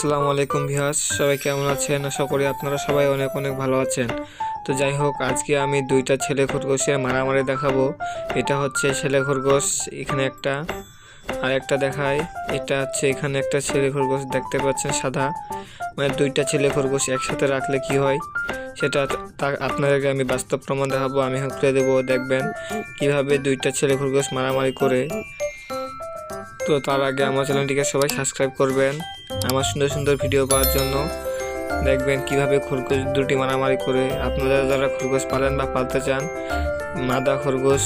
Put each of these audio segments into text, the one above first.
আসসালামু আলাইকুম ভিউয়ার্স, সবাই কেমন আছেন? আশা করি আপনারা সবাই অনেক অনেক ভালো আছেন। তো যাই হোক, আজকে আমি দুইটা ছেলে খরগোশের মারামারি দেখাবো। এটা হচ্ছে ছেলে খরগোশ, এখানে একটা, আর একটা দেখায়। এটা হচ্ছে এখানে একটা ছেলে খরগোশ দেখতে পাচ্ছেন সাদা, মানে দুইটা ছেলে খরগোশ একসাথে রাখলে কি হয় সেটা আপনাদেরকে আমি বাস্তব প্রমাণ দেখাবো। আমি হুঁকড়ে দেবো, দেখবেন কিভাবে দুইটা ছেলে খরগোশ মারামারি করে। তো তার আগে আমার চ্যানেলটিকে সবাই সাবস্ক্রাইব করবেন আমার সুন্দর সুন্দর ভিডিও পাওয়ার জন্য। দেখবেন কিভাবে খরগোশ দুটি মারামারি করে। আপনারা যারা খরগোশ পালেন বা পালতে চান, মাদা খরগোশ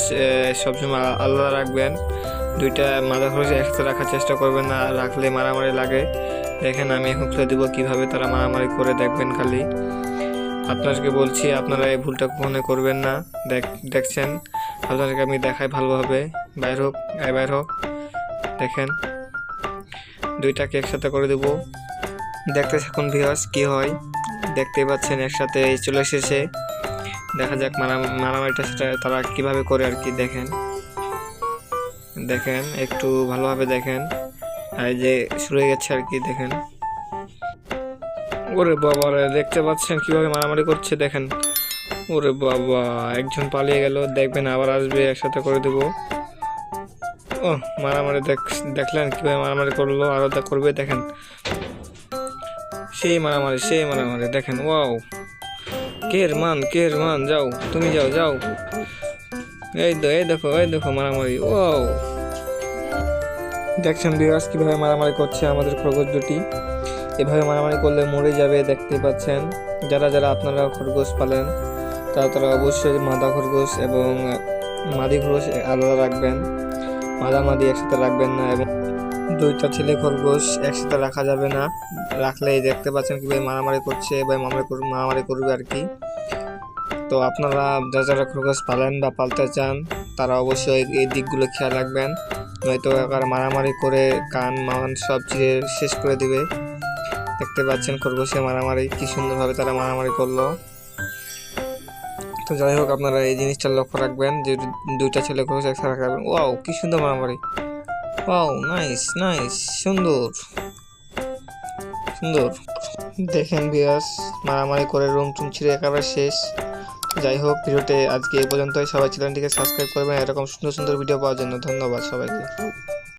সবসময় আলাদা রাখবেন। দুইটা মাদা খরগোশ একসাথে রাখার চেষ্টা করবেন না, রাখলে মারামারি লাগে। দেখেন আমি হুঁকড়ে দেবো কিভাবে তারা মারামারি করে, দেখবেন খালি। আপনাদেরকে বলছি, আপনারা এই ভুলটা কখনো করবেন না। দেখছেন, আপনাদেরকে আমি দেখাই ভালোভাবে। বাইর হোক, বাইর হোক। দেখেন দুইটাকে একসাথে করে দেব, দেখতে থাকুন ভিউয়ার্স কি হয়। দেখতে পাচ্ছেন একসাথে চলে এসেছে। দেখা যাক মারামারিটা সেটা তারা কিভাবে করে আর কি। দেখেন একটু ভালোভাবে দেখেন, আর যে শুরু হয়ে গেছে আর কি। দেখেন, ওরে বাবা রে, দেখতে পাচ্ছেন কিভাবে মারামারি করছে। দেখেন, ওরে বাবা, একজন পালিয়ে গেল। দেখবেন আবার আসবে, একসাথে করে দেবো। ও মারামারি দেখলেন কিভাবে মারামারি করলো, আরো করবে। দেখেন সেই মারামারি দেখেন। ওয়াও, কের মান, যাও তুমি, যাও। এই দেখো মারামারি। ওয়াও, দেখছেন ভিউয়ার্স কিভাবে মারামারি করছে আমাদের খরগোশ দুটি। এভাবে মারামারি করলে মরে যাবে। দেখতে পাচ্ছেন, যারা যারা আপনারা খরগোশ পালেন তারা অবশ্যই মাদা খরগোশ এবং মাদি খরগোশ আলাদা রাখবেন। মাদা মাদি একসাথে রাখবেন না, এবং দুইটা ছেলে খরগোশ একসাথে রাখা যাবে না। রাখলে দেখতে পাচ্ছেন কিভাবে মারামারি করছে, এবার মারামারি করবে আর কি। তো আপনারা যারা খরগোশ পালেন বা পালতে চান তারা অবশ্যই এই দিকগুলো খেয়াল রাখবেন, নয়তো এবার মারামারি করে কান মান সব চিরে শেষ করে দিবে। দেখতে পাচ্ছেন খরগোশের মারামারি, কি সুন্দরভাবে তারা মারামারি করলো। তো যাই হোক, আপনারা এই জিনিসটা লক্ষ্য রাখবেন যে দুইটা ছেলে খরগোশ একসাথে রাখবেন। ওয়াও, কি সুন্দর মারামারি। ওয়াও, নাইস, সুন্দর। দেখেন ভিউয়ার্স, মারামারি করে রুম ছিঁড়ে একেবারে শেষ। যাই হোক, ভিডিওতে আজকে এই পর্যন্তই। সবাই চ্যানেলটিকে সাবস্ক্রাইব করবেন এরকম সুন্দর সুন্দর ভিডিও পাওয়ার জন্য। ধন্যবাদ সবাইকে।